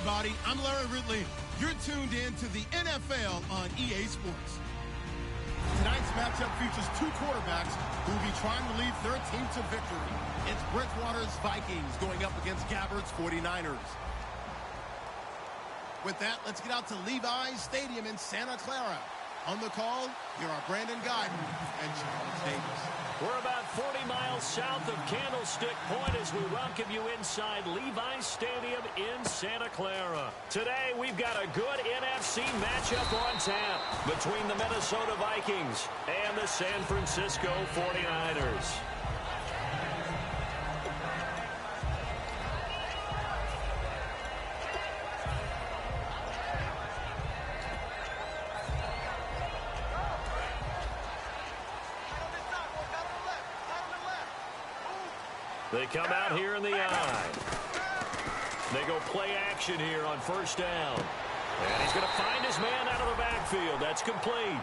everybody. I'm Larry Ridley. You're tuned in to the NFL on EA Sports. Tonight's matchup features two quarterbacks who will be trying to lead their team to victory. It's Bridgewater's Vikings going up against Gabbard's 49ers. With that, let's get out to Levi's Stadium in Santa Clara. On the call, here are Brandon Guyton and Charles Davis. We're about 40 miles south of Candlestick Point as we welcome you inside Levi's Stadium in Santa Clara. Today, we've got a good NFC matchup on tap between the Minnesota Vikings and the San Francisco 49ers. They come out here in the eye. They go play action here on first down. And he's going to find his man out of the backfield. That's complete.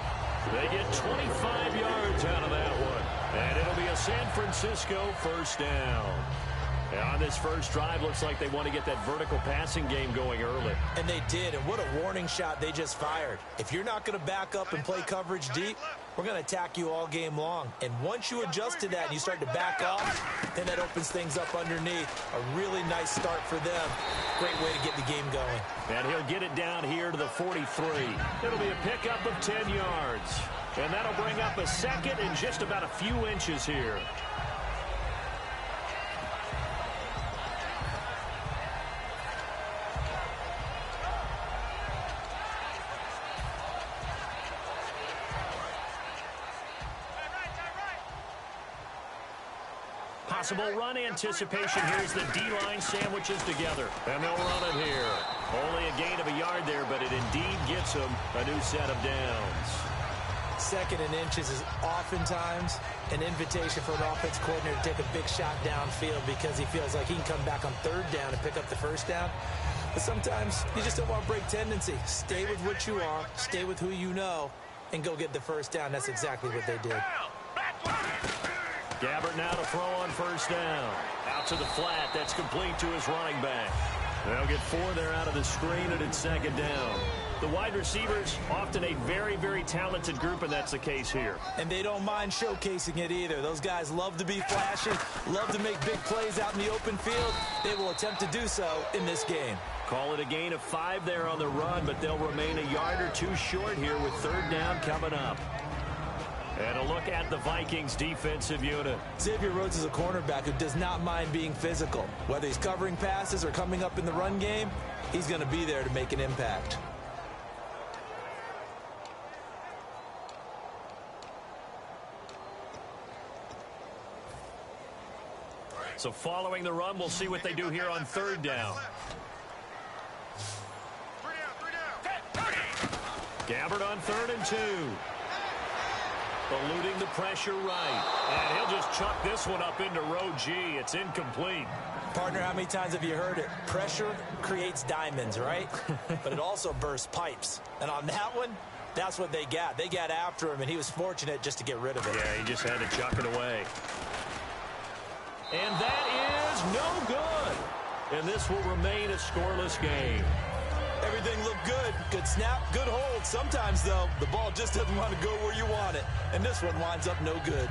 They get 25 yards out of that one. And it'll be a San Francisco first down. And on this first drive, looks like they want to get that vertical passing game going early. And they did, and what a warning shot they just fired. If you're not going to back up and play coverage deep, we're going to attack you all game long. And once you adjust to that and you start to back off, then that opens things up underneath. A really nice start for them. Great way to get the game going. And he'll get it down here to the 43. It'll be a pickup of 10 yards. And that'll bring up a second and just about a few inches here. Possible run anticipation here as the D-line sandwiches together. And they'll run it here. Only a gain of a yard there, but it indeed gets them a new set of downs. Second and inches is oftentimes an invitation for an offense coordinator to take a big shot downfield because he feels like he can come back on third down and pick up the first down. But sometimes you just don't want break tendency. Stay with what you are, stay with who you know, and go get the first down. That's exactly what they did. Gabbard now to throw on first down. Out to the flat. That's complete to his running back. They'll get 4 there out of the screen, and it's second down. The wide receivers, often a very, very talented group, and that's the case here. And they don't mind showcasing it either. Those guys love to be flashy, love to make big plays out in the open field. They will attempt to do so in this game. Call it a gain of 5 there on the run, but they'll remain a yard or two short here with third down coming up. And a look at the Vikings defensive unit. Xavier Rhodes is a cornerback who does not mind being physical. Whether he's covering passes or coming up in the run game, he's going to be there to make an impact. So following the run, we'll see what they do here on third down. Gabbard on 3rd and 2. Eluding the pressure right. And he'll just chuck this one up into row G. It's incomplete. Partner, how many times have you heard it? Pressure creates diamonds, right? But it also bursts pipes. And on that one, that's what they got. They got after him, and he was fortunate just to get rid of it. Yeah, he just had to chuck it away. And that is no good. And this will remain a scoreless game. Everything looked good. Good snap, good hold. Sometimes, though, the ball just doesn't want to go where you want it. And this one winds up no good.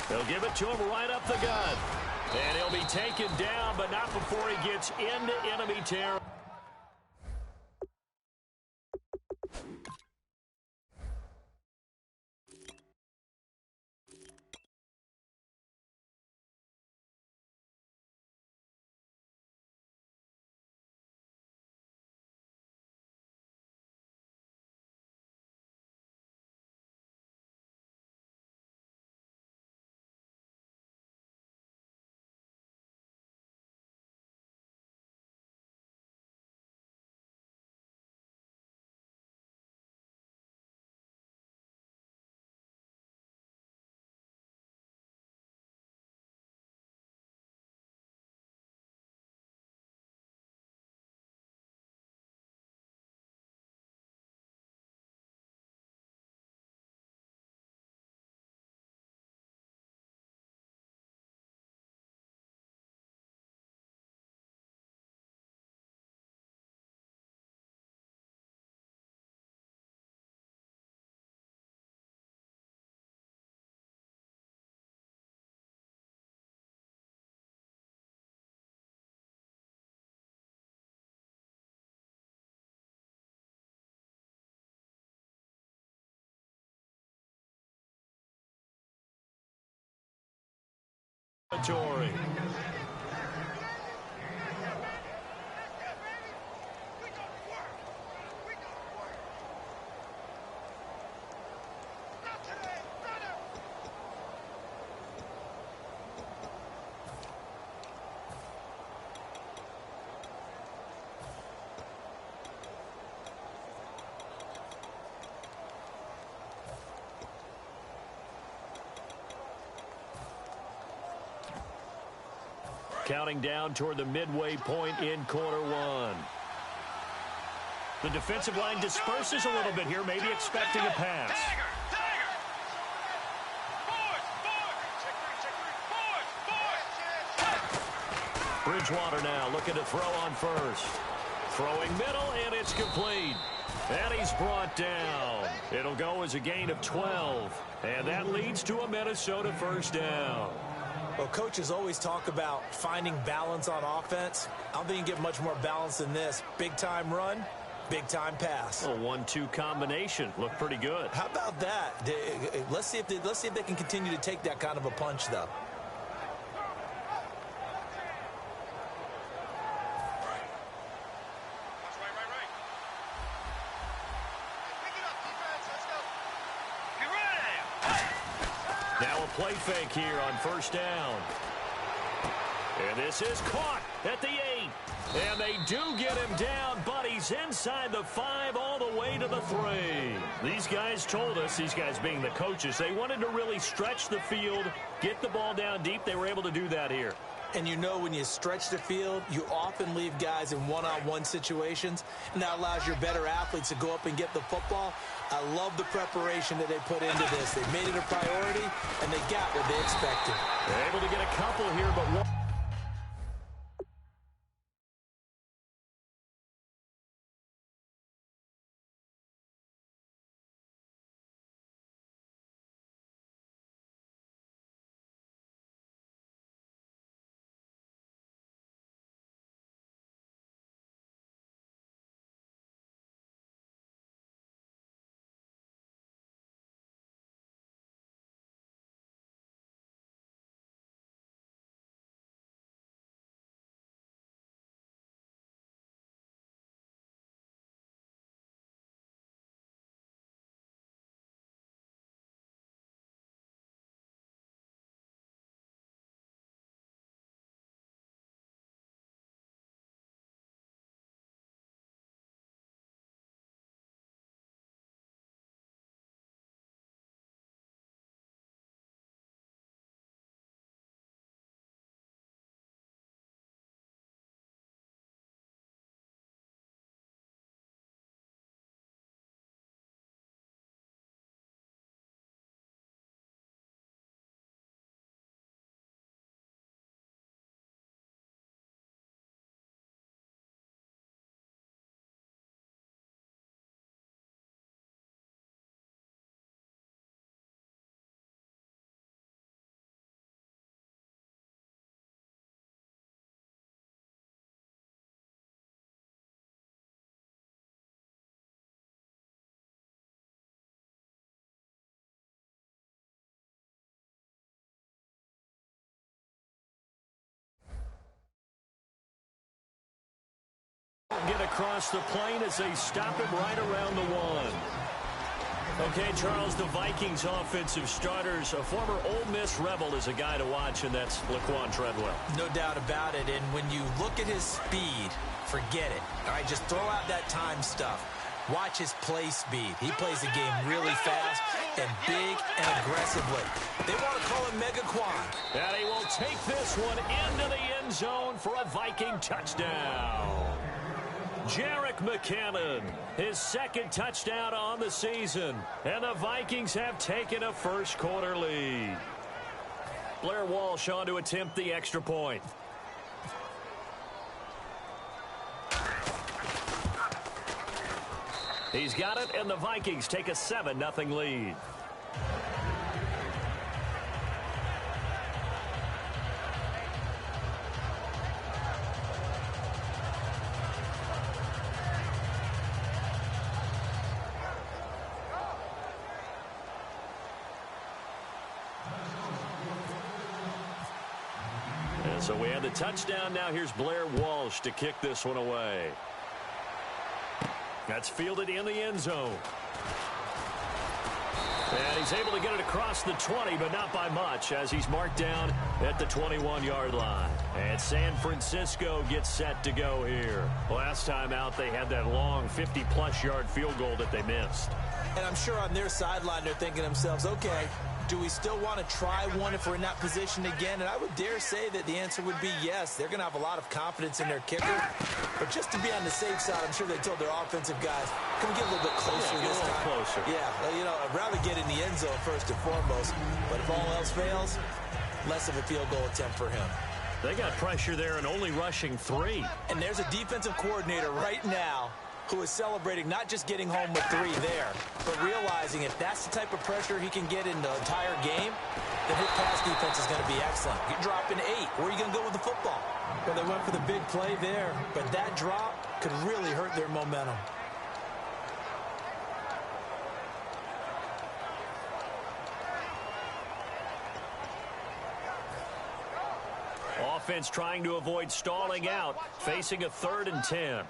They'll give it to him right up the gut. And he'll be taken down, but not before he gets into enemy territory. territory. Counting down toward the midway point in quarter one. The defensive line disperses a little bit here, maybe expecting a pass. Bridgewater now looking to throw on first. Throwing middle, and it's complete. And he's brought down. It'll go as a gain of 12. And that leads to a Minnesota first down. Well, coaches always talk about finding balance on offense. I don't think you get much more balance than this. Big-time run, big-time pass. A 1-2 combination. Looked pretty good. How about that? Let's see if they can continue to take that kind of a punch, though. Now a play fake here on first down. And this is caught at the 8. And they do get him down, but he's inside the 5 all the way to the 3. These guys told us, these guys being the coaches, they wanted to really stretch the field, get the ball down deep. They were able to do that here. And you know when you stretch the field, you often leave guys in one-on-one situations, and that allows your better athletes to go up and get the football. I love the preparation that they put into this. They made it a priority, and they got what they expected. They're able to get a couple here, but one. Get across the plane as they stop him right around the 1. Okay, Charles, the Vikings offensive starters, a former Ole Miss Rebel is a guy to watch, and that's Laquan Treadwell. No doubt about it, and when you look at his speed, forget it. All right, just throw out that time stuff. Watch his play speed. He plays the game really fast and big and aggressively. They want to call him Megaquan. And he will take this one into the end zone for a Viking touchdown. Jerick McKinnon, his second touchdown on the season. And the Vikings have taken a first-quarter lead. Blair Walsh on to attempt the extra point. He's got it, and the Vikings take a 7-0 lead. And so we have the touchdown. Now here's Blair Walsh to kick this one away. That's fielded in the end zone. And he's able to get it across the 20, but not by much, as he's marked down at the 21-yard line. And San Francisco gets set to go here. Last time out, they had that long 50-plus yard field goal that they missed. And I'm sure on their sideline, they're thinking to themselves, okay, do we still want to try one if we're in that position again? And I would dare say that the answer would be yes. They're going to have a lot of confidence in their kicker. But just to be on the safe side, I'm sure they told their offensive guys, can we get a little bit closer this time? Closer. Yeah, you know, I'd rather get in the end zone first and foremost. But if all else fails, less of a field goal attempt for him. They got pressure there and only rushing 3. And there's a defensive coordinator right now who is celebrating not just getting home with 3 there, but realizing if that's the type of pressure he can get in the entire game, then his pass defense is going to be excellent. You're dropping 8. Where are you going to go with the football? Well, they went for the big play there, but that drop could really hurt their momentum. Offense trying to avoid stalling out, facing a 3rd and 10.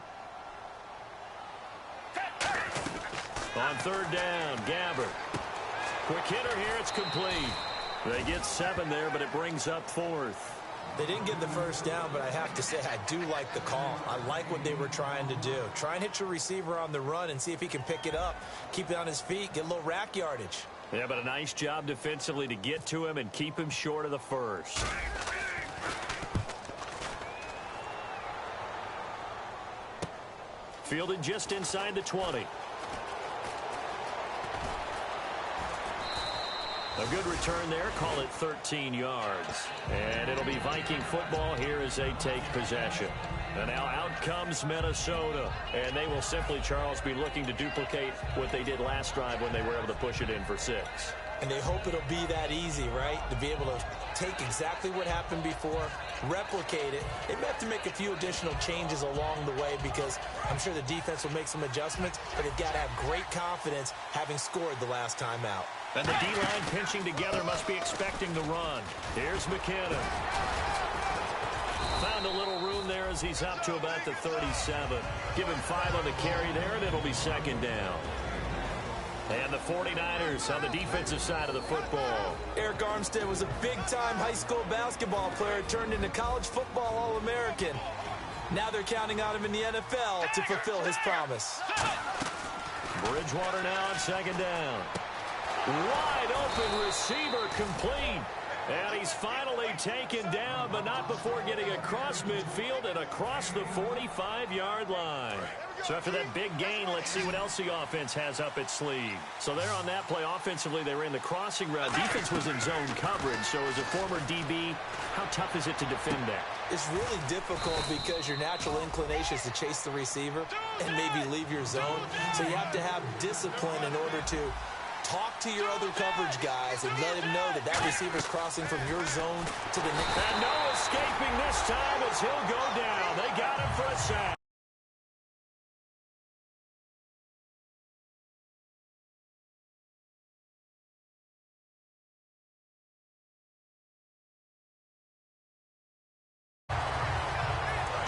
On 3rd down, Gabbert. Quick hitter here, it's complete. They get 7 there, but it brings up 4th. They didn't get the first down, but I have to say I do like the call. I like what they were trying to do. Try and hit your receiver on the run and see if he can pick it up, keep it on his feet, get a little rack yardage. Yeah, but a nice job defensively to get to him and keep him short of the first. Fielded just inside the 20. A good return there. Call it 13 yards. And it'll be Viking football here as they take possession. And now out comes Minnesota. And they will simply, Charles, be looking to duplicate what they did last drive when they were able to push it in for 6. And they hope it'll be that easy, right? To be able to take exactly what happened before, replicate it. They may have to make a few additional changes along the way because I'm sure the defense will make some adjustments, but they've got to have great confidence having scored the last time out. And the D-line pinching together must be expecting the run. Here's McKinnon. Found a little room there as he's up to about the 37. Give him 5 on the carry there, and it'll be 2nd down. And the 49ers on the defensive side of the football. Eric Armstead was a big-time high school basketball player, turned into college football All-American. Now they're counting on him in the NFL to fulfill his promise. Bridgewater now on 2nd down. Wide open receiver complete. And he's finally taken down, but not before getting across midfield and across the 45-yard line. So after that big gain, let's see what else the offense has up its sleeve. So there on that play, offensively, they were in the crossing route. Defense was in zone coverage. So as a former DB, how tough is it to defend that? It's really difficult because your natural inclination is to chase the receiver and maybe leave your zone. So you have to have discipline in order to talk to your other coverage guys and let him know that that receiver's crossing from your zone to the next. And no escaping this time as he'll go down. They got him for a sack.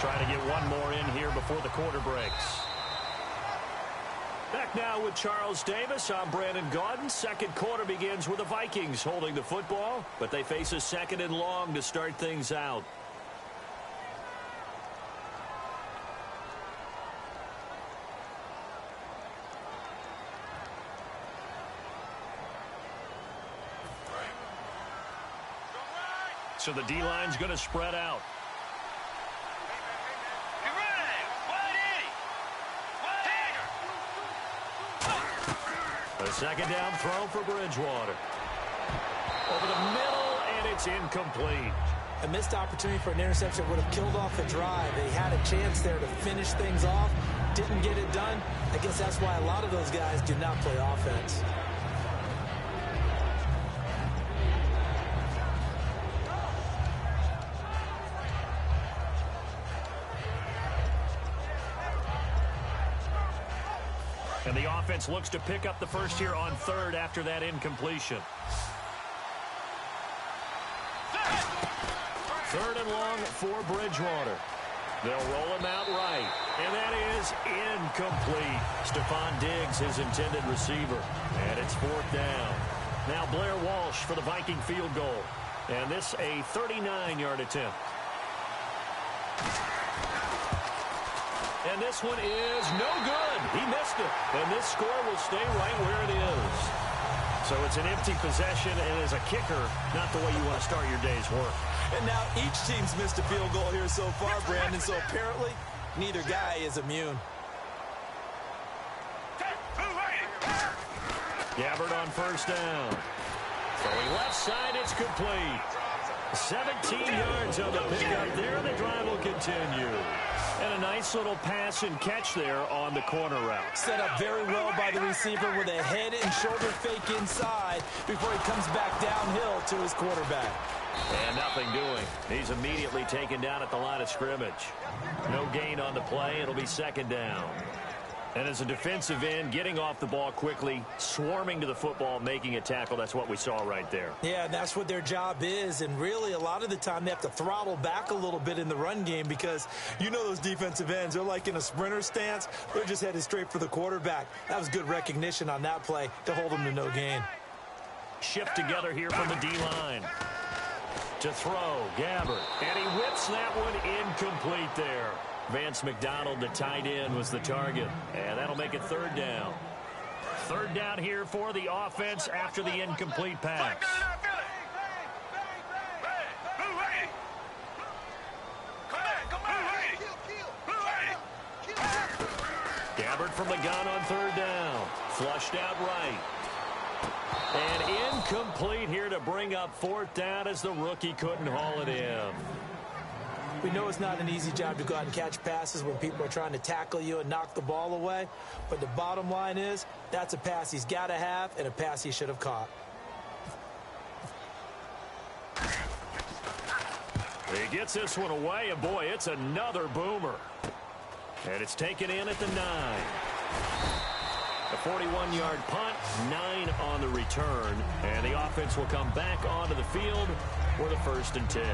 Trying to get one more in here before the quarter breaks. Back now with Charles Davis. I'm Brandon Gaudin. Second quarter begins with the Vikings holding the football, but they face a 2nd and long to start things out. So the D-line's going to spread out. A 2nd down throw for Bridgewater. Over the middle, and it's incomplete. A missed opportunity for an interception would have killed off the drive. They had a chance there to finish things off. Didn't get it done. I guess that's why a lot of those guys do not play offense. And the offense looks to pick up the first here on 3rd after that incompletion. Third and long for Bridgewater. They'll roll him out right, and that is incomplete. Stephon Diggs, his intended receiver, and it's fourth down. Now Blair Walsh for the Viking field goal, and this a 39-yard attempt. And this one is no good. He missed it, and this score will stay right where it is. So it's an empty possession, and as a kicker, not the way you want to start your day's work. And now each team's missed a field goal here so far, Brandon, so apparently neither guy is immune. Gabbard on first down. Throwing left side, it's complete. 17 yards on the pickup there. The drive will continue. And a nice little pass and catch there on the corner route. Set up very well by the receiver with a head and shoulder fake inside before he comes back downhill to his quarterback. And nothing doing. He's immediately taken down at the line of scrimmage. No gain on the play. It'll be second down. And as a defensive end, getting off the ball quickly, swarming to the football, making a tackle, that's what we saw right there. Yeah, that's what their job is. And really, a lot of the time, they have to throttle back a little bit in the run game because you know those defensive ends, they're like in a sprinter stance. They're just headed straight for the quarterback. That was good recognition on that play to hold them to no gain. Shift together here from the D-line. To throw, Gabbard. And he whips that one incomplete there. Vance McDonald, the tight end, was the target. And that'll make it third down. Third down here for the offense after the incomplete pass. Gabbard from the gun on third down. Flushed out right. And incomplete here to bring up fourth down as the rookie couldn't haul it in. We know it's not an easy job to go out and catch passes when people are trying to tackle you and knock the ball away. But the bottom line is, that's a pass he's got to have and a pass he should have caught. He gets this one away, and boy, it's another boomer. And it's taken in at the 9. A 41-yard punt, 9 on the return. And the offense will come back onto the field for the 1st and 10.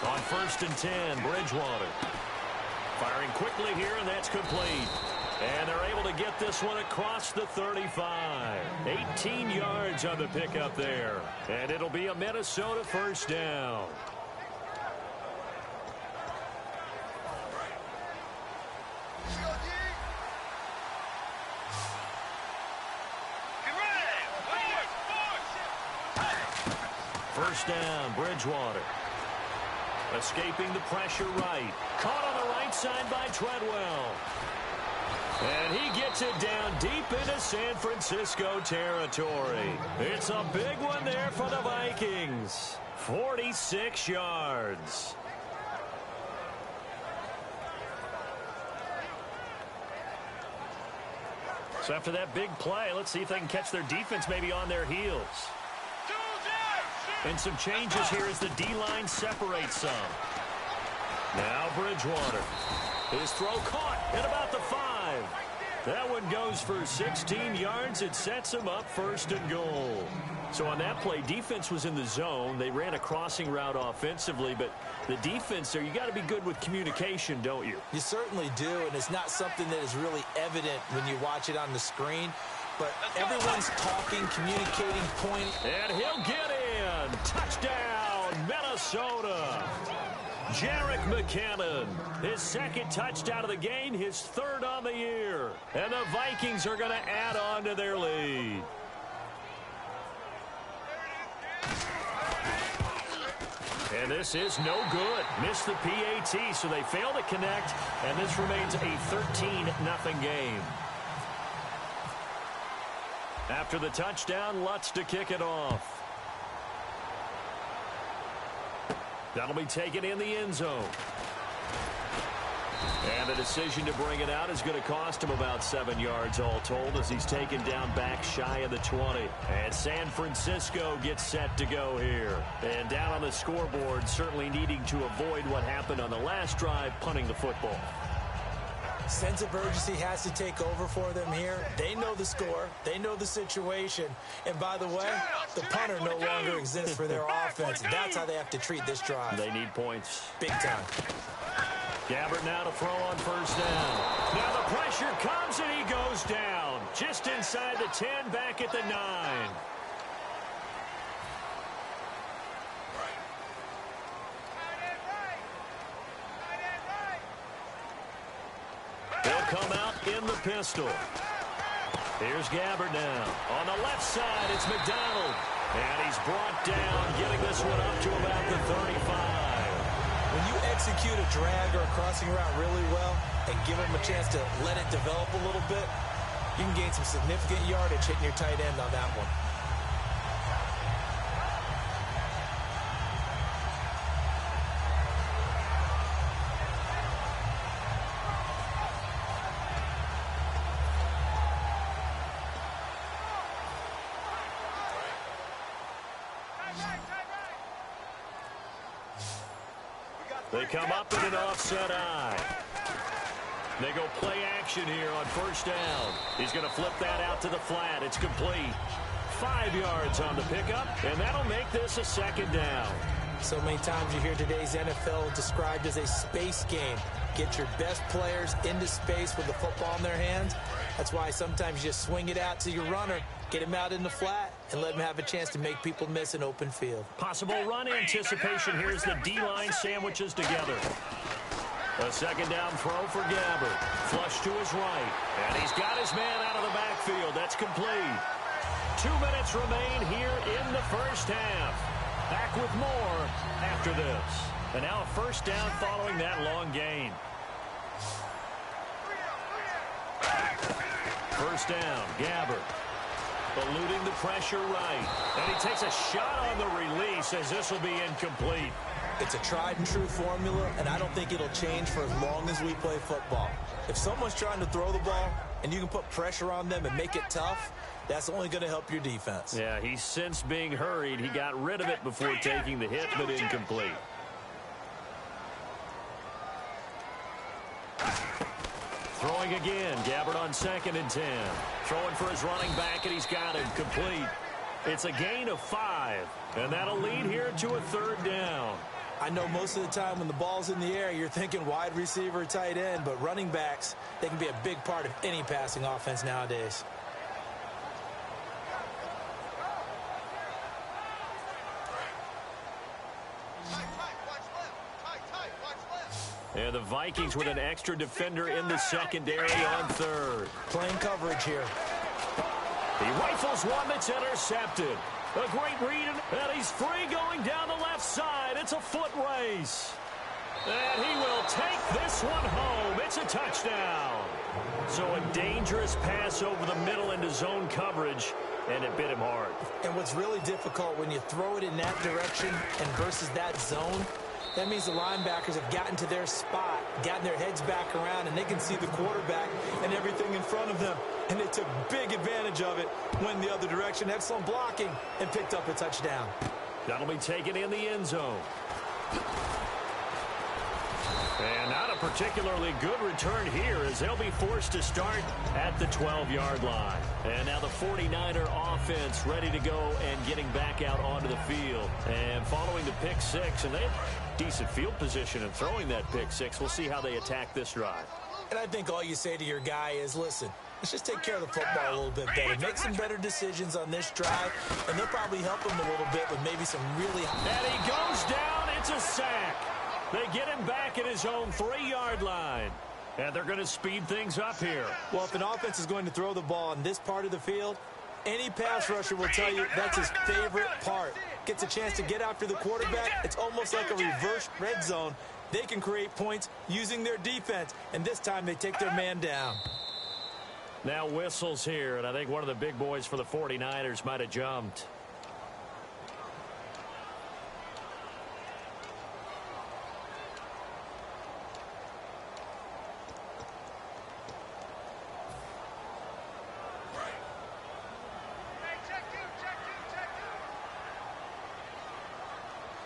On 1st and 10, Bridgewater. Firing quickly here, and that's complete. And they're able to get this one across the 35. 18 yards on the pickup there. And it'll be a Minnesota first down. First down, Bridgewater. Escaping the pressure right. Caught on the right side by Treadwell. And he gets it down deep into San Francisco territory. It's a big one there for the Vikings. 46 yards. So after that big play, let's see if they can catch their defense maybe on their heels. And some changes here as the D-line separates some. Now Bridgewater. His throw caught at about the 5. That one goes for 16 yards. It sets him up 1st and goal. So on that play, defense was in the zone. They ran a crossing route offensively, but the defense there, you got to be good with communication, don't you? You certainly do, and it's not something that is really evident when you watch it on the screen. But everyone's talking, communicating, pointing. And he'll get in. Touchdown, Minnesota. Jerick McKinnon, his 2nd touchdown of the game, his 3rd on the year. And the Vikings are going to add on to their lead. And this is no good. Missed the PAT, so they fail to connect, and this remains a 13-0 game. After the touchdown, Lutz to kick it off. That'll be taken in the end zone. And the decision to bring it out is going to cost him about 7 yards all told as he's taken down back shy of the 20. And San Francisco gets set to go here. And down on the scoreboard, certainly needing to avoid what happened on the last drive, punting the football. Sense of urgency has to take over for them here. They know the score. They know the situation. And by the way, the punter no longer exists for their offense. That's how they have to treat this drive. They need points. Big time. Gabbert now to throw on first down. Now the pressure comes and he goes down. Just inside the 10, back at the 9. They'll come out in the pistol. Here's Gabbert now. On the left side, it's McDonald. And he's brought down, getting this one up to about the 35. When you execute a drag or a crossing route really well and give them a chance to let it develop a little bit, you can gain some significant yardage hitting your tight end on that one. They come up in an offset eye. They go play action here on first down. He's going to flip that out to the flat. It's complete. 5 yards on the pickup, and that'll make this a second down. So many times you hear today's NFL described as a space game. Get your best players into space with the football in their hands. That's why sometimes you just swing it out to your runner, get him out in the flat, and let him have a chance to make people miss an open field. Possible run anticipation. Here's the D-line sandwiches together. A second down throw for Gabbert. Flush to his right. And he's got his man out of the backfield. That's complete. 2 minutes remain here in the first half. Back with more after this. And now a first down following that long gain. First down, Gabbert. Eluding the pressure right. And he takes a shot on the release as this will be incomplete. It's a tried and true formula, and I don't think it'll change for as long as we play football. If someone's trying to throw the ball and you can put pressure on them and make it tough, that's only going to help your defense. Yeah, he's since being hurried. He got rid of it before taking the hit, but incomplete. Throwing again. Gabbert on 2nd and 10. Throwing for his running back, and he's got him complete. It's a gain of 5, and that'll lead here to a third down. I know most of the time when the ball's in the air, you're thinking wide receiver, tight end, but running backs, they can be a big part of any passing offense nowadays. And the Vikings with an extra defender in the secondary on 3rd. Playing coverage here. He rifles one that's intercepted. A great read, and he's free going down the left side. It's a foot race. And he will take this one home. It's a touchdown. So a dangerous pass over the middle into zone coverage, and it bit him hard. And what's really difficult when you throw it in that direction and versus that zone, that means the linebackers have gotten to their spot, gotten their heads back around, and they can see the quarterback and everything in front of them. And they took big advantage of it, went the other direction, excellent blocking, and picked up a touchdown. That'll be taken in the end zone. And not a particularly good return here as they'll be forced to start at the 12-yard line. And now the 49er offense ready to go and getting back out onto the field. And following the pick 6, and they have decent field position and throwing that pick 6. We'll see how they attack this drive. And I think all you say to your guy is, listen, let's just take care of the football a little bit better. Make some better decisions on this drive, and they'll probably help him a little bit with maybe some really... And he goes down. It's a sack. They get him back at his own 3-yard line. And they're going to speed things up here. Well, if an offense is going to throw the ball in this part of the field, any pass rusher will tell you that's his favorite part. Gets a chance to get after the quarterback. It's almost like a reverse red zone. They can create points using their defense. And this time they take their man down. Now whistles here, and I think one of the big boys for the 49ers might have jumped.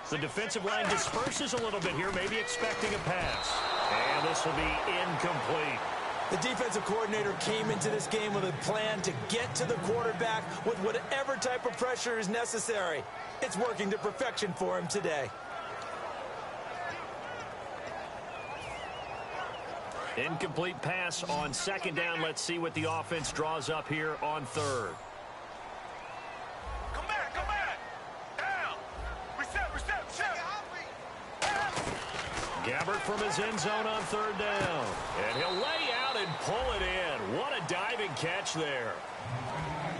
The defensive line disperses a little bit here, maybe expecting a pass. And this will be incomplete. The defensive coordinator came into this game with a plan to get to the quarterback with whatever type of pressure is necessary. It's working to perfection for him today. Incomplete pass on second down. Let's see what the offense draws up here on third. Come back, come back. Down. Reset. Gabbert from his end zone on third down. And he'll lay out and pull it in. What a diving catch there.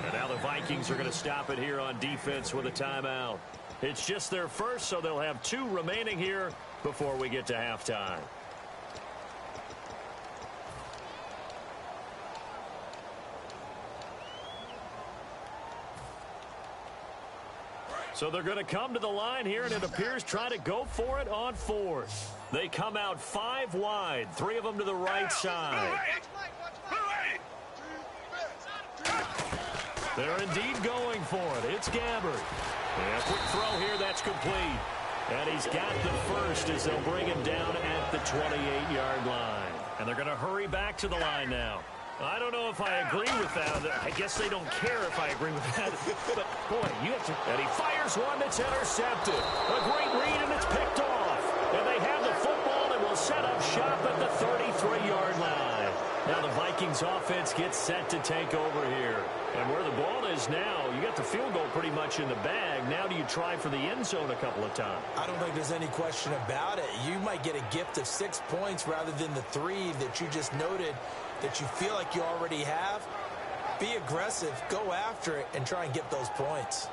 And now the Vikings are going to stop it here on defense with a timeout. It's just their first, so they'll have 2 remaining here before we get to halftime. So they're going to come to the line here, and it appears try to go for it on fourth. They come out 5 wide, 3 of them to the right side. They're indeed going for it. It's Gabbert. And a quick throw here, that's complete. And he's got the first as they'll bring him down at the 28-yard line. And they're going to hurry back to the line now. I don't know if I agree with that. I guess they don't care if I agree with that. But, boy, you have to... And he fires one that's intercepted. A great read, and it's picked off. And they have the football and will set up shop at the 33-yard line. Now the Vikings offense gets set to take over here. And where the ball is now, you got the field goal pretty much in the bag. Now do you try for the end zone a couple of times? I don't think there's any question about it. You might get a gift of 6 points rather than the 3 that you just noted that you feel like you already have. Be aggressive, go after it, and try and get those points.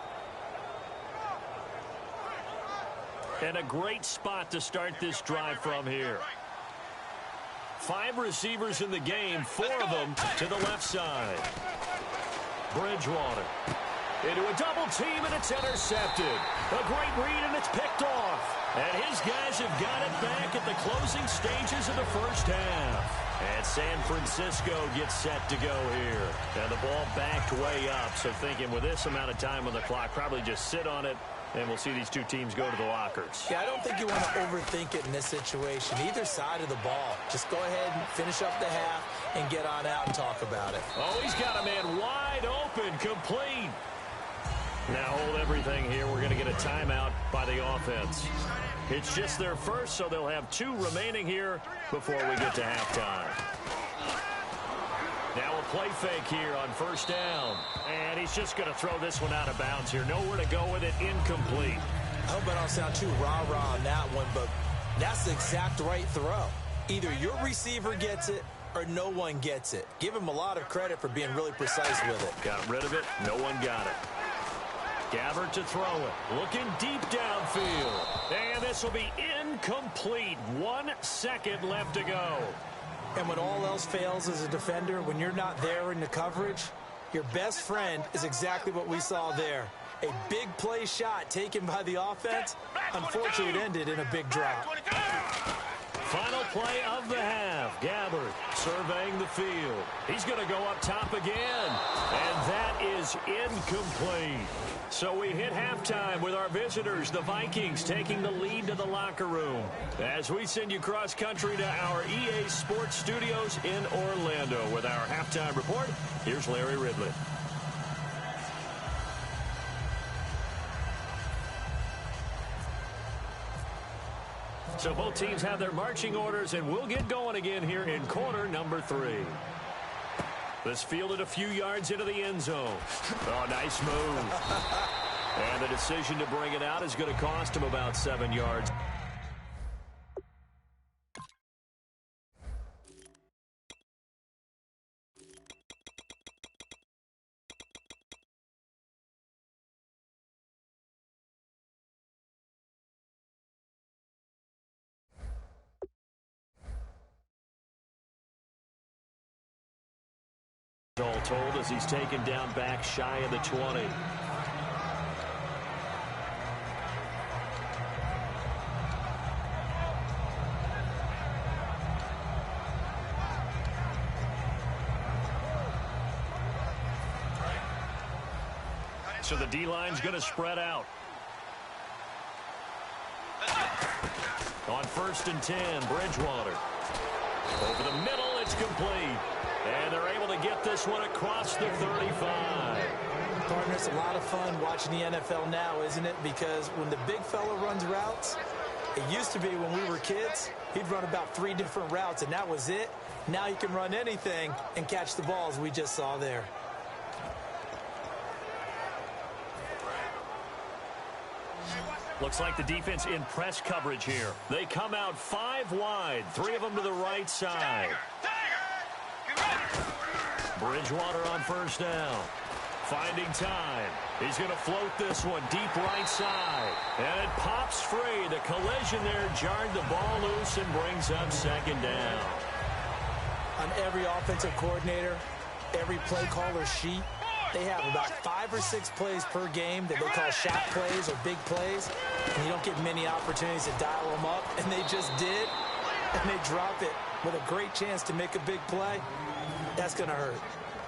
And a great spot to start this drive from here. 5 receivers in the game, 4 of them to the left side. Bridgewater into a double team, and it's intercepted. A great read, and it's picked off. And his guys have got it back at the closing stages of the first half. And San Francisco gets set to go here. And the ball backed way up. So thinking with this amount of time on the clock, probably just sit on it, and we'll see these 2 teams go to the lockers. Yeah, I don't think you want to overthink it in this situation. Either side of the ball. Just go ahead and finish up the half and get on out and talk about it. Oh, he's got a man wide open, complete. Now hold everything here. We're going to get a timeout by the offense. It's just their first, so they'll have 2 remaining here before we get to halftime. Now a play fake here on first down. And he's just going to throw this one out of bounds here. Nowhere to go with it. Incomplete. I hope I don't sound too rah-rah on that one, but that's the exact right throw. Either your receiver gets it or no one gets it. Give him a lot of credit for being really precise with it. Got rid of it. No one got it. Gabbert to throw it. Looking deep downfield. And this will be incomplete. 1 second left to go. And when all else fails as a defender, when you're not there in the coverage, your best friend is exactly what we saw there. A big play shot taken by the offense. Unfortunately, it ended in a big drop. Final play of the half. Gabbert surveying the field. He's going to go up top again. And that is incomplete. So we hit halftime with our visitors, the Vikings, taking the lead to the locker room. As we send you cross-country to our EA Sports Studios in Orlando with our halftime report, here's Larry Ridley. So both teams have their marching orders, and we'll get going again here in quarter number 3. This fielded a few yards into the end zone. Oh, nice move. And the decision to bring it out is going to cost him about 7 yards. All told, as he's taken down back shy of the 20. So the D-line's going to spread out. On 1st and 10, Bridgewater. Over the middle, it's complete. And they're able to get this one across the 35. Partner, it's a lot of fun watching the NFL now, isn't it? Because when the big fella runs routes, it used to be when we were kids, he'd run about 3 different routes, and that was it. Now he can run anything and catch the balls we just saw there. Looks like the defense in press coverage here. They come out 5 wide, 3 of them to the right side. Bridgewater on 1st down. Finding time. He's going to float this one deep right side. And it pops free. The collision there jarred the ball loose and brings up 2nd down. On every offensive coordinator, every play caller sheet, they have about 5 or 6 plays per game that they call shot plays or big plays. And you don't get many opportunities to dial them up. And they just did. And they drop it with a great chance to make a big play. That's going to hurt.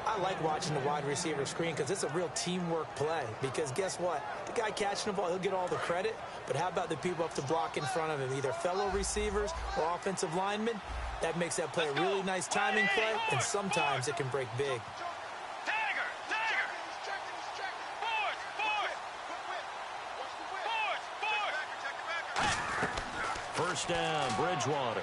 I like watching the wide receiver screen because it's a real teamwork play. Because guess what? The guy catching the ball, he'll get all the credit. But how about the people up to block in front of him, either fellow receivers or offensive linemen? That makes that play a really nice timing play, and sometimes it can break big. First down, Bridgewater.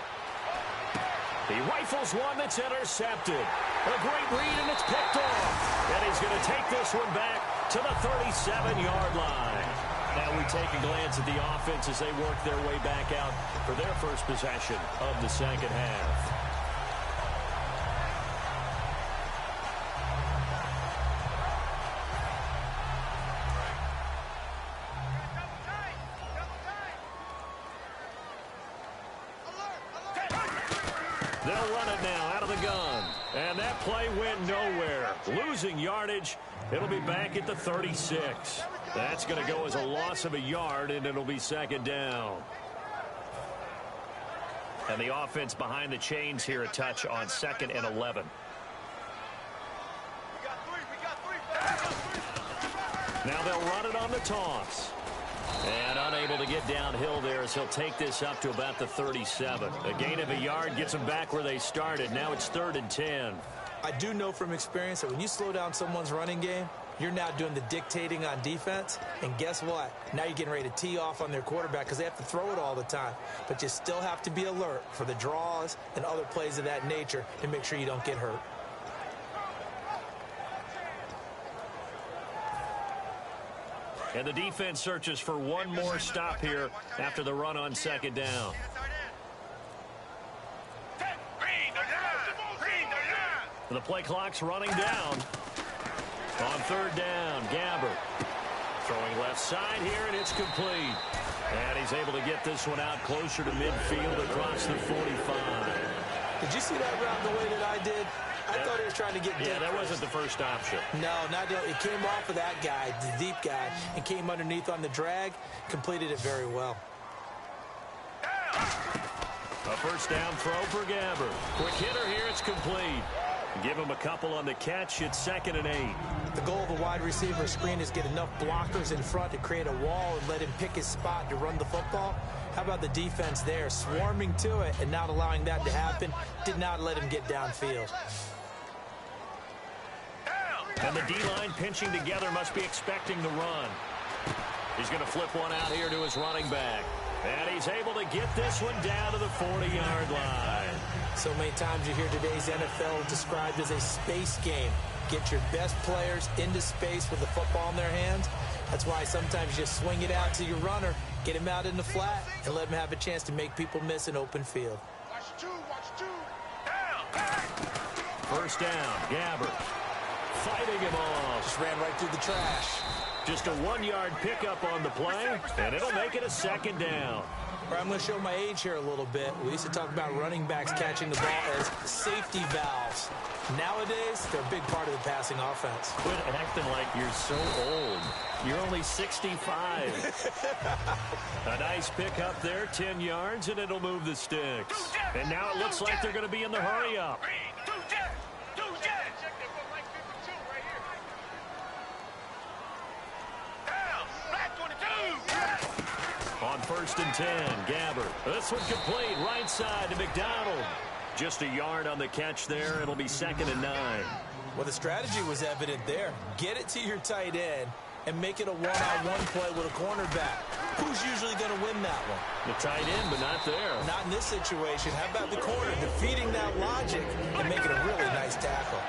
He rifles one that's intercepted. A great read, and it's picked off. And he's going to take this one back to the 37-yard line. Now we take a glance at the offense as they work their way back out for their first possession of the second half. They'll run it now out of the gun. And that play went nowhere. Losing yardage. It'll be back at the 36. That's going to go as a loss of a yard, and it'll be 2nd down. And the offense behind the chains here a touch on 2nd and 11. Now they'll run it on the toss. And unable to get downhill there as he'll take this up to about the 37. A gain of a yard gets them back where they started. Now it's 3rd and 10. I do know from experience that when you slow down someone's running game, you're now doing the dictating on defense. And guess what? Now you're getting ready to tee off on their quarterback because they have to throw it all the time. But you still have to be alert for the draws and other plays of that nature to make sure you don't get hurt. And the defense searches for one more stop here after the run on 2nd down. The play clock's running down. On 3rd down, Gabbert. Throwing left side here, and it's complete. And he's able to get this one out closer to midfield across the 45. Did you see that route the way that I did? I thought he was trying to get deep. Yeah, that wasn't the first option. No, it came off of that guy, the deep guy, and came underneath on the drag, completed it very well. A first down throw for Gabbert. Quick hitter here, it's complete. Give him a couple on the catch. It's 2nd and 8. The goal of a wide receiver screen is get enough blockers in front to create a wall and let him pick his spot to run the football. How about the defense there, swarming to it and not allowing that to happen? Did not let him get downfield. And the D-line pinching together must be expecting the run. He's going to flip one out here to his running back. And he's able to get this one down to the 40-yard line. So many times you hear today's NFL described as a space game. Get your best players into space with the football in their hands. That's why sometimes you just swing it out to your runner, get him out in the flat, and let him have a chance to make people miss an open field. First down, Gabbert. Fighting him off. Just ran right through the trash. Just a 1-yard pickup on the play, and it'll make it a 2nd down. I'm going to show my age here a little bit. We used to talk about running backs catching the ball as safety valves. Nowadays, they're a big part of the passing offense. Quit acting like you're so old. You're only 65. A nice pickup there, 10 yards, and it'll move the sticks. And now it looks like they're going to be in the hurry-up. On first and 10. Gabbert. This one complete. Right side to McDonald. Just a yard on the catch there. It'll be 2nd and 9. Well, the strategy was evident there. Get it to your tight end and make it a one-on-one play with a cornerback. Who's usually going to win that one? The tight end, but not there. Not in this situation. How about the corner defeating that logic and making a really nice tackle?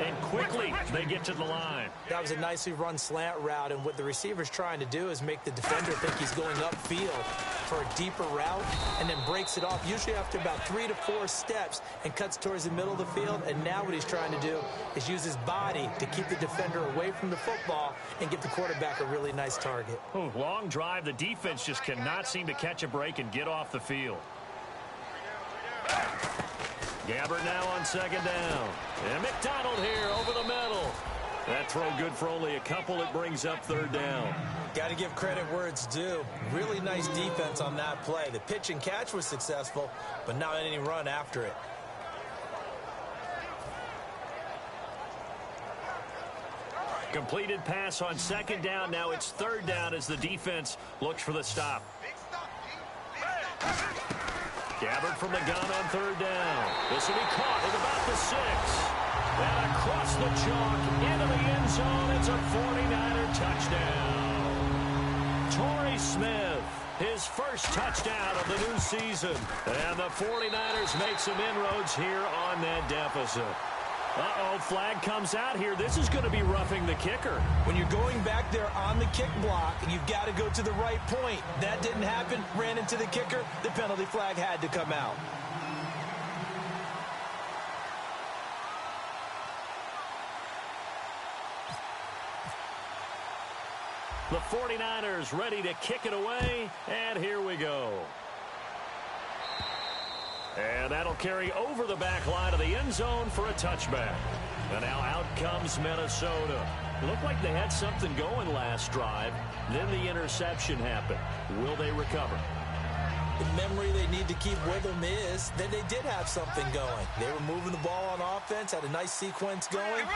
And quickly, they get to the line. That was a nicely run slant route, and what the receiver's trying to do is make the defender think he's going upfield for a deeper route and then breaks it off, usually after about 3 to 4 steps, and cuts towards the middle of the field. And now what he's trying to do is use his body to keep the defender away from the football and give the quarterback a really nice target. Ooh, long drive. The defense just cannot seem to catch a break and get off the field. Gabbert now on 2nd down. And McDonald here over the middle. That throw good for only a couple. It brings up 3rd down. Got to give credit where it's due. Really nice defense on that play. The pitch and catch was successful, but not any run after it. Completed pass on 2nd down. Now it's 3rd down as the defense looks for the stop. Gabbert from the gun on 3rd down. This will be caught at about the 6. And across the chalk into the end zone. It's a 49er touchdown. Torrey Smith, his first touchdown of the new season. And the 49ers make some inroads here on that deficit. Uh-oh, flag comes out here. This is going to be roughing the kicker. When you're going back there on the kick block, you've got to go to the right point. That didn't happen. Ran into the kicker. The penalty flag had to come out. The 49ers ready to kick it away, and here we go. And that'll carry over the back line of the end zone for a touchback. And now out comes Minnesota. Looked like they had something going last drive. Then the interception happened. Will they recover? The memory they need to keep with them is that they did have something going. They were moving the ball on offense, had a nice sequence going.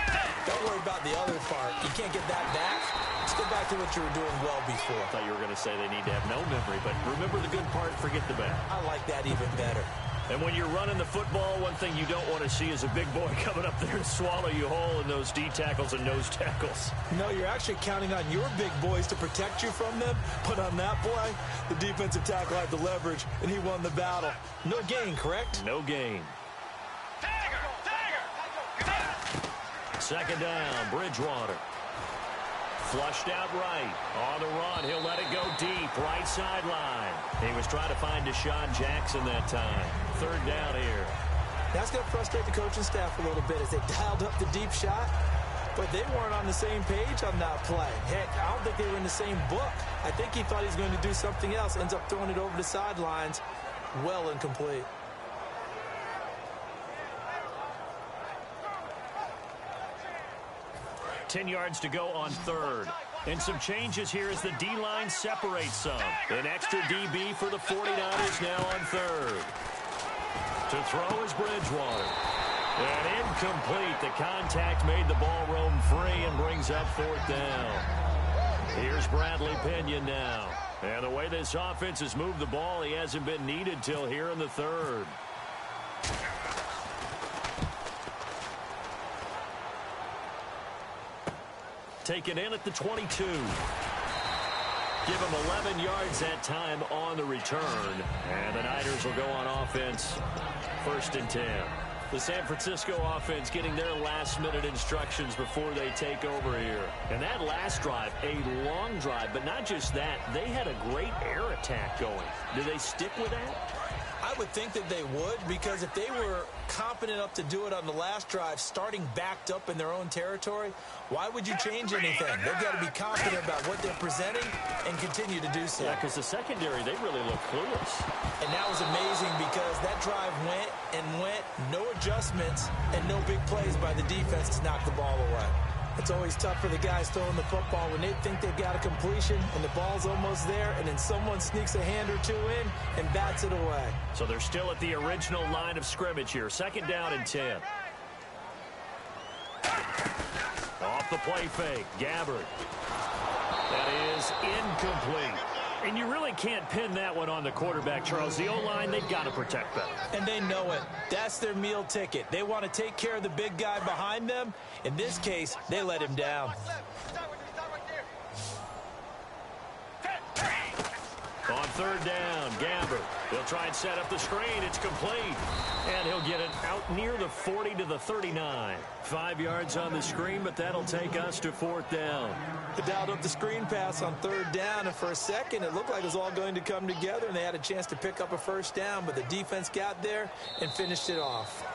Don't worry about the other part. You can't get that back. Let's go back to what you were doing well before. I thought you were going to say they need to have no memory, but remember the good part, forget the bad. I like that even better. And when you're running the football, one thing you don't want to see is a big boy coming up there and swallow you whole in those D tackles and nose tackles. No, you're actually counting on your big boys to protect you from them. But on that play, the defensive tackle had the leverage, and he won the battle. No gain, correct? No gain. 2nd down, Bridgewater. Flushed out right. On the run, he'll let it go deep. Right sideline. He was trying to find Deshaun Jackson that time. 3rd down here. That's going to frustrate the coaching staff a little bit as they dialed up the deep shot. But they weren't on the same page on that play. Heck, I don't think they were in the same book. I think he thought he was going to do something else. Ends up throwing it over the sidelines. Well incomplete. $10 yards to go on 3rd. And some changes here as the D-line separates some. An extra DB for the 49ers now on 3rd. To throw is Bridgewater. And incomplete. The contact made the ball roam free and brings up 4th down. Here's Bradley Pinion now. And the way this offense has moved the ball, he hasn't been needed till here in the 3rd. Taken in at the 22. Give him 11 yards that time on the return. And the Niners will go on offense. 1st and 10. The San Francisco offense getting their last-minute instructions before they take over here. And that last drive, a long drive, but not just that. They had a great air attack going. Do they stick with that? I would think that they would, because if they were confident enough to do it on the last drive, starting backed up in their own territory, why would you change anything? They've got to be confident about what they're presenting and continue to do so. Yeah, because the secondary, they really look clueless. And that was amazing because that drive went and went, no adjustments, and no big plays by the defense to knock the ball away. It's always tough for the guys throwing the football when they think they've got a completion and the ball's almost there, and then someone sneaks a hand or two in and bats it away. So they're still at the original line of scrimmage here. 2nd down and 10. Off the play fake, Gabbert. That is incomplete. And you really can't pin that one on the quarterback, Charles. The O-line, they've got to protect better. And they know it. That's their meal ticket. They want to take care of the big guy behind them. In this case, they let him down. On third down, Gamber. He'll try and set up the screen. It's complete. And he'll get it out near the 40 to the 39. 5 yards on the screen, but that'll take us to fourth down. They dialed up the screen pass on third down, and for a second, it looked like it was all going to come together, and they had a chance to pick up a first down, but the defense got there and finished it off.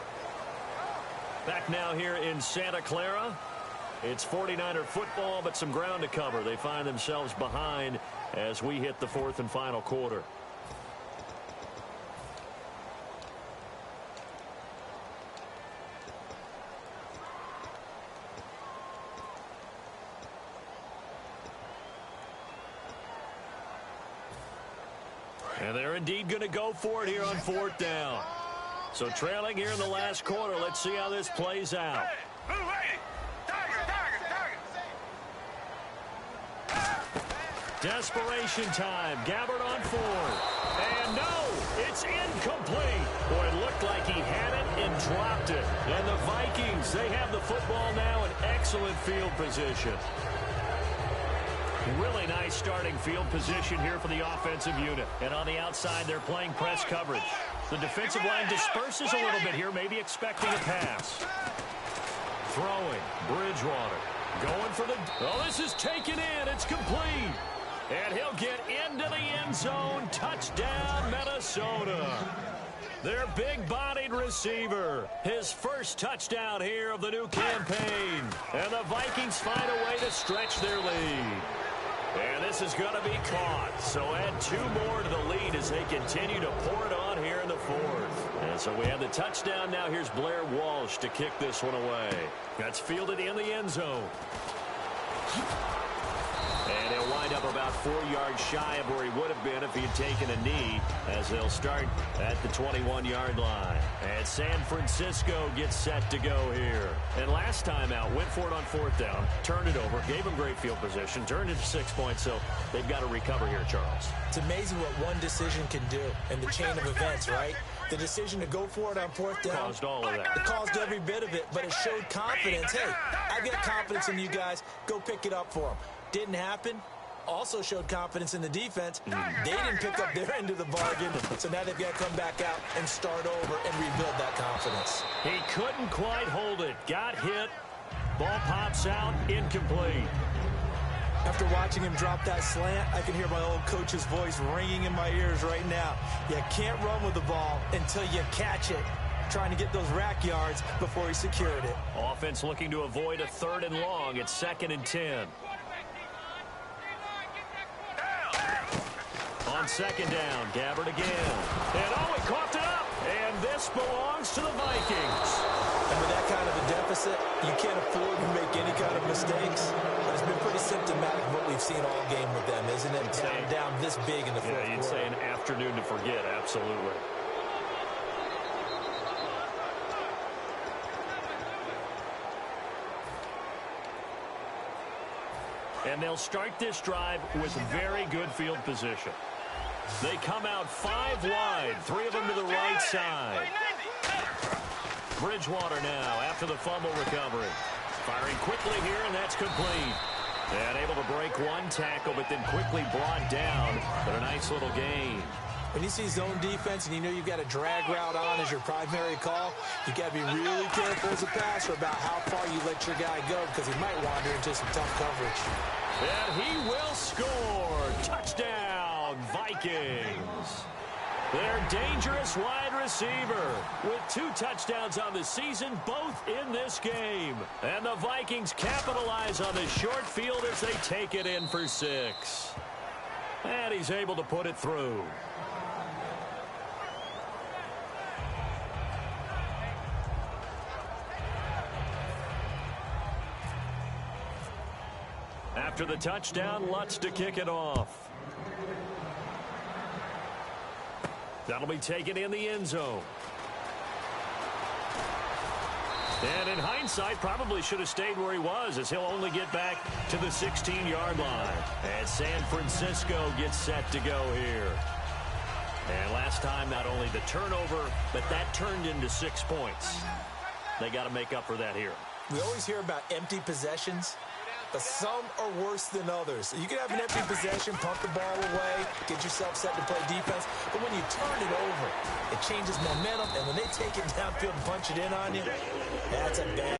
Back now here in Santa Clara. It's 49er football, but some ground to cover. They find themselves behind as we hit the fourth and final quarter. And they're indeed going to go for it here on fourth down. So trailing here in the last quarter. Let's see how this plays out. Desperation time. Gabbard on fourth. And no, it's incomplete. Boy, it looked like he had it and dropped it. And the Vikings, they have the football now in excellent field position. Really nice starting field position here for the offensive unit. And on the outside, they're playing press coverage. The defensive line disperses a little bit here, maybe expecting a pass. Throwing. Bridgewater. Going for the... Oh, this is taken in. It's complete. And he'll get into the end zone. Touchdown, Minnesota. Their big-bodied receiver. His first touchdown here of the new campaign. And the Vikings find a way to stretch their lead. And this is going to be caught. So add 2 more to the lead as they continue to pour it on here in the fourth. And so we have the touchdown. Now here's Blair Walsh to kick this one away. That's fielded in the end zone. And he'll wind up about 4 yards shy of where he would have been if he had taken a knee, as they'll start at the 21-yard line. And San Francisco gets set to go here. And last time out, went for it on fourth down, turned it over, gave him great field position, turned it to 6 points, so they've got to recover here, Charles. It's amazing what one decision can do in the chain of events, right? The decision to go for it on fourth down caused all of that. It caused every bit of it, but it showed confidence. Hey, I've got confidence in you guys. Go pick it up for them. Didn't happen. Also showed confidence in the defense. They didn't pick up their end of the bargain, so now they've got to come back out and start over and rebuild that confidence. He couldn't quite hold it. Got hit. Ball pops out. Incomplete. After watching him drop that slant, I can hear my old coach's voice ringing in my ears right now. You can't run with the ball until you catch it. Trying to get those rack yards before he secured it. Offense looking to avoid a third and long. It's 2nd and 10. On second down, Gabbard again. And oh, he coughed it up. And this belongs to the Vikings. And with that kind of a deficit, you can't afford to make any kind of mistakes. But it's been pretty symptomatic of what we've seen all game with them, isn't it? Down this big in the fourth quarter. Yeah, you'd say an afternoon to forget, absolutely. And they'll start this drive with very good field position. They come out 5 wide, 3 of them to the right side. Bridgewater now after the fumble recovery. Firing quickly here, and that's complete. And able to break one tackle, but then quickly brought down. But a nice little gain. When you see zone defense and you know you've got a drag route on as your primary call, you got to be really careful as a passer about how far you let your guy go, because he might wander into some tough coverage. And he will score. Touchdown, Vikings. Their dangerous wide receiver with 2 touchdowns on the season, both in this game. And the Vikings capitalize on the short field as they take it in for 6. And he's able to put it through. After the touchdown, Lutz to kick it off. That'll be taken in the end zone. And in hindsight, probably should have stayed where he was, as he'll only get back to the 16-yard line. And San Francisco gets set to go here. And last time, not only the turnover, but that turned into 6 points. They got to make up for that here. We always hear about empty possessions, but some are worse than others. You can have an empty possession, pump the ball away, get yourself set to play defense, but when you turn it over, it changes momentum, and when they take it downfield and punch it in on you, that's a bad.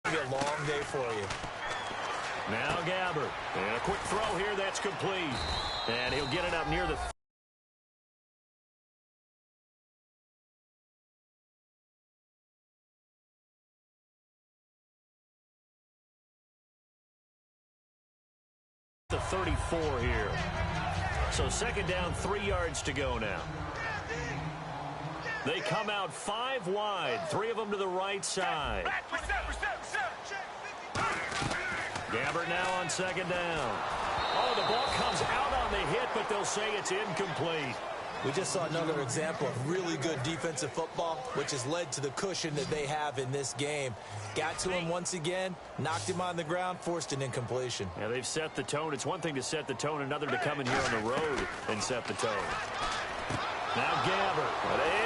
It'll be a long day for you. Now Gabbert, and a quick throw here that's complete, and he'll get it up near the 34 here. So second down, 3 yards to go now. They come out 5 wide, 3 of them to the right side. Gabbert now on second down. Oh, the ball comes out on the hit, but they'll say it's incomplete. We just saw another example of really good defensive football, which has led to the cushion that they have in this game. Got to him once again, knocked him on the ground, forced an incompletion. Yeah, they've set the tone. It's one thing to set the tone, another to come in here on the road and set the tone. Now Gabbert,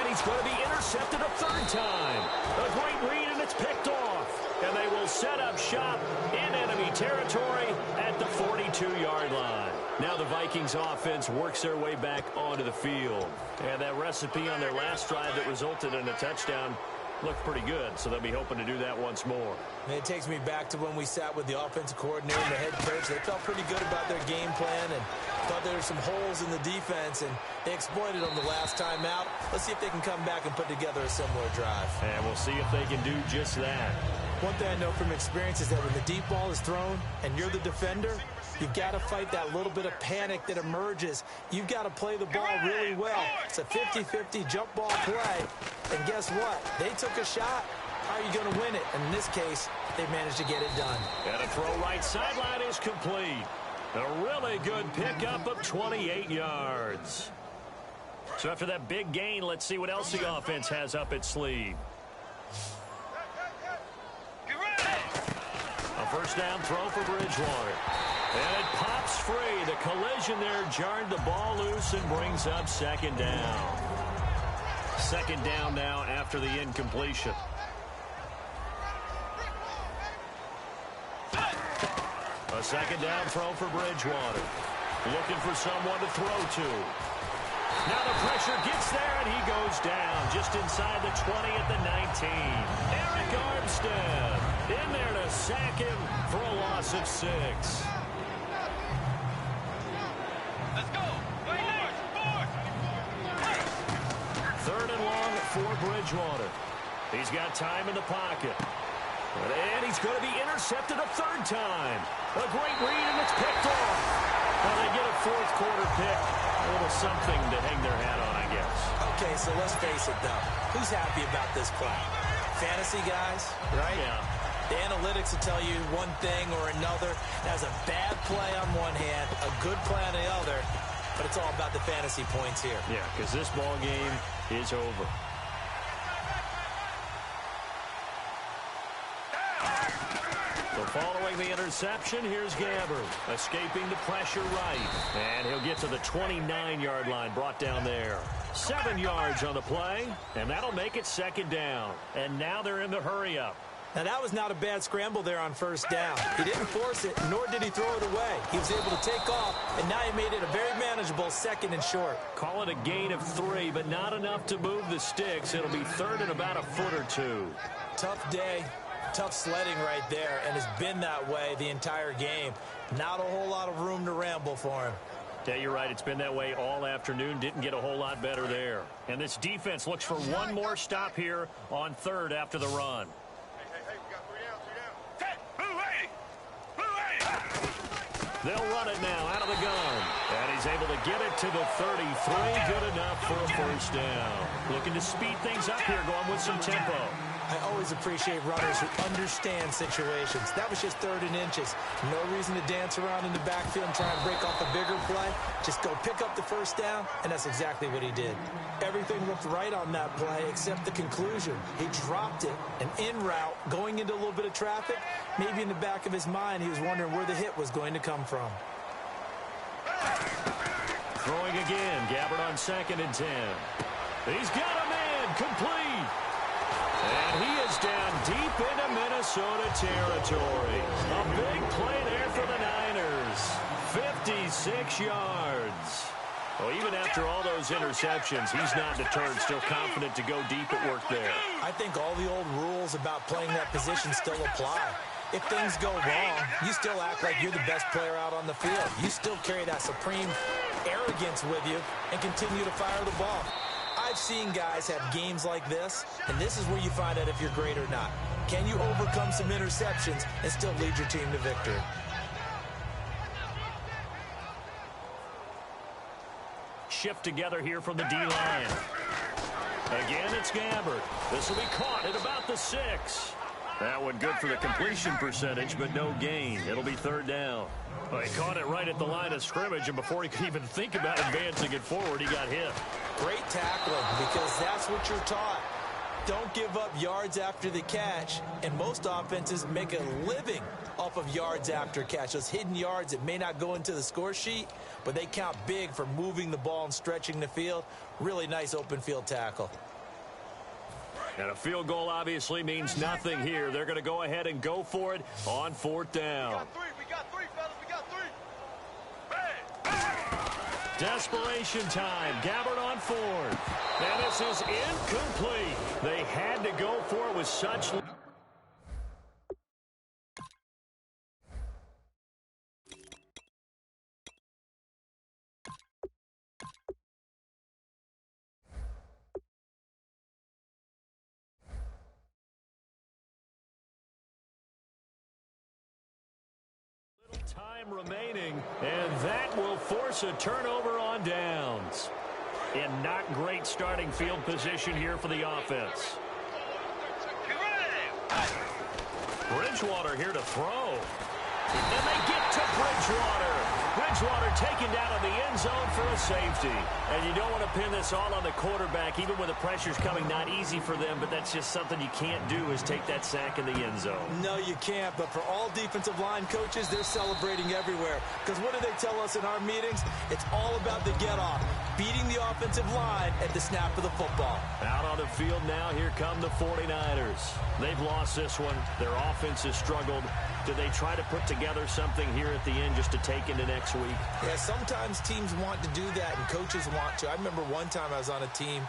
and he's going to be intercepted a 3rd time. A great read, and it's picked off. And they will set up shop in enemy territory at the 42-yard line. Now the Vikings offense works their way back onto the field. And that recipe on their last drive that resulted in a touchdown looked pretty good, so they'll be hoping to do that once more. And it takes me back to when we sat with the offensive coordinator and the head coach. They felt pretty good about their game plan and thought there were some holes in the defense, and they exploited them the last time out. Let's see if they can come back and put together a similar drive. And we'll see if they can do just that. One thing I know from experience is that when the deep ball is thrown and you're the defender, you've got to fight that little bit of panic that emerges. You've got to play the ball really well. It's a 50-50 jump ball play. And guess what? They took a shot. How are you going to win it? And in this case, they managed to get it done. And a throw right sideline is complete. A really good pickup of 28 yards. So after that big gain, let's see what else the offense has up its sleeve. A first down throw for Bridgewater. And it pops free. The collision there jarred the ball loose and brings up second down. Second down now after the incompletion. A second down throw for Bridgewater. Looking for someone to throw to. Now the pressure gets there, and he goes down just inside the 20 at the 19. Eric Armstead in there to sack him for a loss of 6. Let's go. Third and long for Bridgewater. He's got time in the pocket. And he's going to be intercepted a 3rd time. A great read, and it's picked off. Well, they get a 4th quarter pick. A little something to hang their hat on, I guess. Okay, so let's face it, though. Who's happy about this play? Fantasy guys, right? Yeah. The analytics will tell you one thing or another. That's a bad play on one hand, a good play on the other, but it's all about the fantasy points here. Yeah, because this ball game is over. So following the interception, here's Gabbert, escaping the pressure right. And he'll get to the 29-yard line, brought down there. 7 yards on the play, and that'll make it second down. And now they're in the hurry-up. Now, that was not a bad scramble there on first down. He didn't force it, nor did he throw it away. He was able to take off, and now he made it a very manageable 2nd and short. Call it a gain of 3, but not enough to move the sticks. It'll be 3rd and about a foot or 2. Tough day. Tough sledding right there, and it's been that way the entire game. Not a whole lot of room to ramble for him. Yeah, you're right. It's been that way all afternoon. Didn't get a whole lot better there. And this defense looks for one more stop here on 3rd after the run. Hey, we got 3 down. Blue 80. They'll run it now out of the gun. And he's able to get it to the 33. Good enough for a first down. Looking to speed things up here, going with some tempo. I always appreciate runners who understand situations. That was just 3rd and inches. No reason to dance around in the backfield and try and break off a bigger play. Just go pick up the first down, and that's exactly what he did. Everything looked right on that play except the conclusion. He dropped it, an in route, going into a little bit of traffic. Maybe in the back of his mind, he was wondering where the hit was going to come from. Throwing again, Gabbert on 2nd and 10. He's got a man, complete. And he is down deep into Minnesota territory. A big play there for the Niners. 56 yards. Well, even after all those interceptions, he's not deterred, still confident to go deep at work there. I think all the old rules about playing that position still apply. If things go wrong, you still act like you're the best player out on the field. You still carry that supreme arrogance with you and continue to fire the ball. I've seen guys have games like this, and this is where you find out if you're great or not. Can you overcome some interceptions and still lead your team to victory? Shift together here from the D-line. Again, it's Gabbert. This will be caught at about the 6. That one good for the completion percentage, but no gain. It'll be 3rd down. Well, he caught it right at the line of scrimmage, and before he could even think about advancing it forward, he got hit. Great tackling, because that's what you're taught. Don't give up yards after the catch, and most offenses make a living off of yards after catch. Those hidden yards that may not go into the score sheet, but they count big for moving the ball and stretching the field. Really nice open field tackle. And a field goal obviously means nothing here. They're going to go ahead and go for it on 4th down. We got three, fellas. We got three. Desperation time. Gabbert on 4th. And this is incomplete. They had to go for it with such... time remaining, and that will force a turnover on downs. In not great starting field position here for the offense. Bridgewater here to throw. And they get to Bridgewater. Bridgewater taken down in the end zone for a safety. And you don't want to pin this all on the quarterback, even when the pressure's coming. Not easy for them, but that's just something you can't do, is take that sack in the end zone. No, you can't. But for all defensive line coaches, they're celebrating everywhere. Because what do they tell us in our meetings? It's all about the get-off, beating the offensive line at the snap of the football. Out on the field now, here come the 49ers. They've lost this one. Their offense has struggled. Do they try to put together something here at the end just to take into next week? Yeah, sometimes teams want to do that and coaches want to. I remember one time I was on a team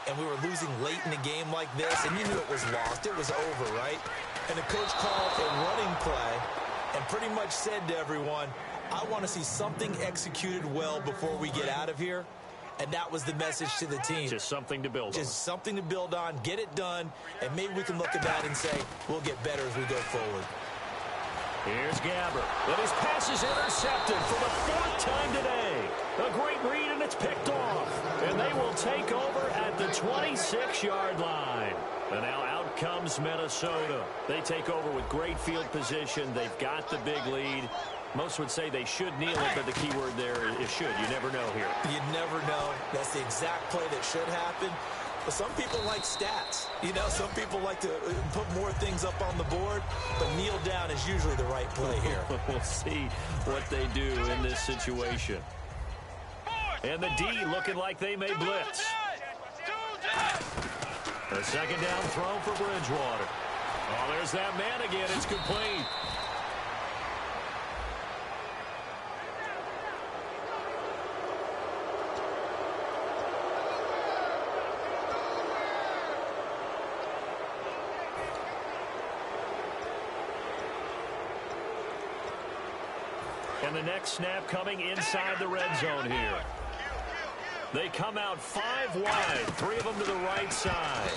and we were losing late in a game like this, and you knew it was lost. It was over, right? And the coach called a running play and pretty much said to everyone, I want to see something executed well before we get out of here. And that was the message to the team. Just something to build on. Just something to build on, get it done, and maybe we can look at that and say, we'll get better as we go forward. Here's Gabbert. And his pass is intercepted for the 4th time today. A great read, and it's picked off. And they will take over at the 26-yard line. And now out comes Minnesota. They take over with great field position. They've got the big lead. Most would say they should kneel it, but the key word there is should. You never know here. You never know. That's the exact play that should happen. But some people like stats. You know, some people like to put more things up on the board, but kneel down is usually the right play here. We'll see what they do in this situation. And the D looking like they may blitz. A 2nd down throw for Bridgewater. Oh, there's that man again. It's complete. And the next snap coming inside the red zone here. They come out 5 wide, 3 of them to the right side.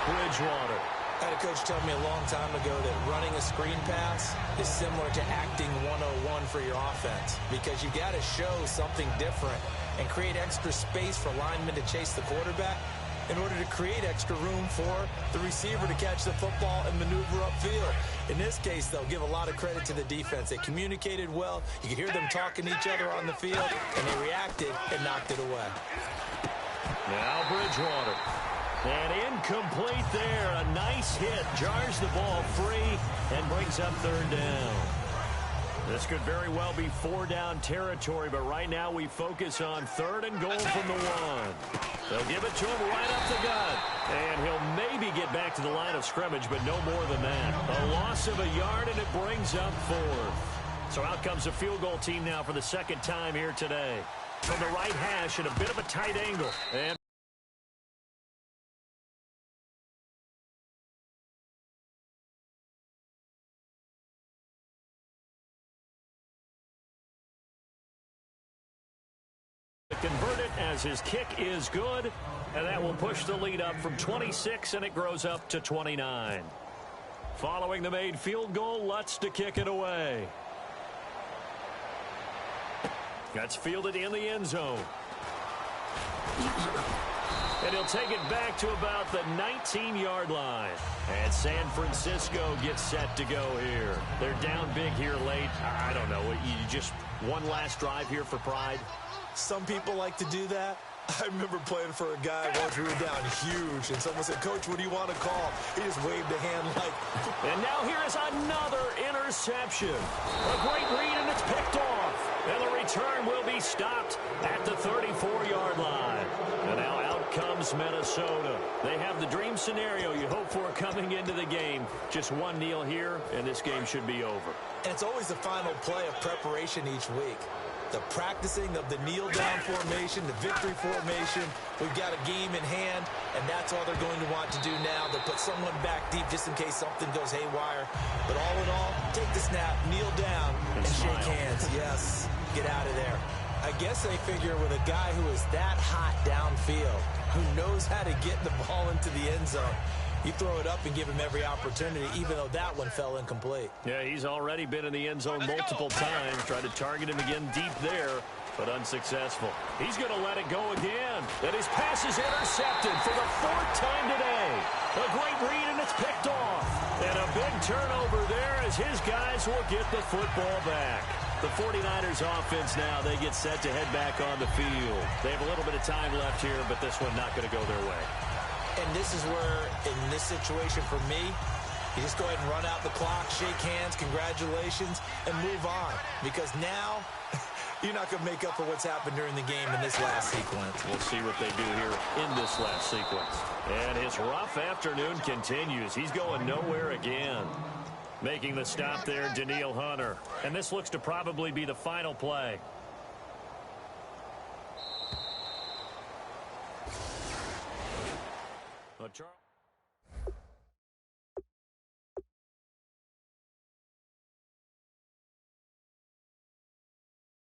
Bridgewater. I had a coach tell me a long time ago that running a screen pass is similar to acting 101 for your offense, because you got to show something different and create extra space for linemen to chase the quarterback. in order to create extra room for the receiver to catch the football and maneuver upfield. In this case, they'll give a lot of credit to the defense. They communicated well. You could hear them talking to each other on the field, and they reacted and knocked it away. Now Bridgewater. And incomplete there. A nice hit. Jars the ball free and brings up third down. This could very well be four-down territory, but right now we focus on third and goal from the one. They'll give it to him right up the gut. And he'll maybe get back to the line of scrimmage, but no more than that. A loss of a yard, and it brings up fourth. So out comes the field goal team now for the second time here today. From the right hash at a bit of a tight angle. And convert it as his kick is good, and that will push the lead up from 26, and it grows up to 29. Following the made field goal, Lutz to kick it away. That's fielded in the end zone. And he'll take it back to about the 19-yard line. And San Francisco gets set to go here. They're down big here late. I don't know. You just one last drive here for pride? Some people like to do that. I remember playing for a guy once we were down huge, and someone said, "Coach, what do you want to call?" He just waved a hand like... And now here is another interception. A great read, and it's picked off. And the return will be stopped at the 34-yard line. And now out comes Minnesota. They have the dream scenario you hope for coming into the game. Just one kneel here, and this game should be over. And it's always the final play of preparation each week. The practicing of the kneel-down formation, the victory formation. We've got a game in hand, and that's all they're going to want to do now. They'll put someone back deep just in case something goes haywire. But all in all, take the snap, kneel down, and shake hands. Yes, get out of there. I guess they figure with a guy who is that hot downfield, who knows how to get the ball into the end zone, you throw it up and give him every opportunity, even though that one fell incomplete. Yeah, he's already been in the end zone multiple times. Tried to target him again deep there, but unsuccessful. He's going to let it go again. And his pass is intercepted for the fourth time today. A great read, and it's picked off. And a big turnover there as his guys will get the football back. The 49ers offense now, they get set to head back on the field. They have a little bit of time left here, but this one not going to go their way. And this is where, in this situation for me, you just go ahead and run out the clock, shake hands, congratulations, and move on. Because now, you're not going to make up for what's happened during the game in this last sequence. We'll see what they do here in this last sequence. And his rough afternoon continues. He's going nowhere again. Making the stop there, Danielle Hunter. And this looks to probably be the final play. Charles.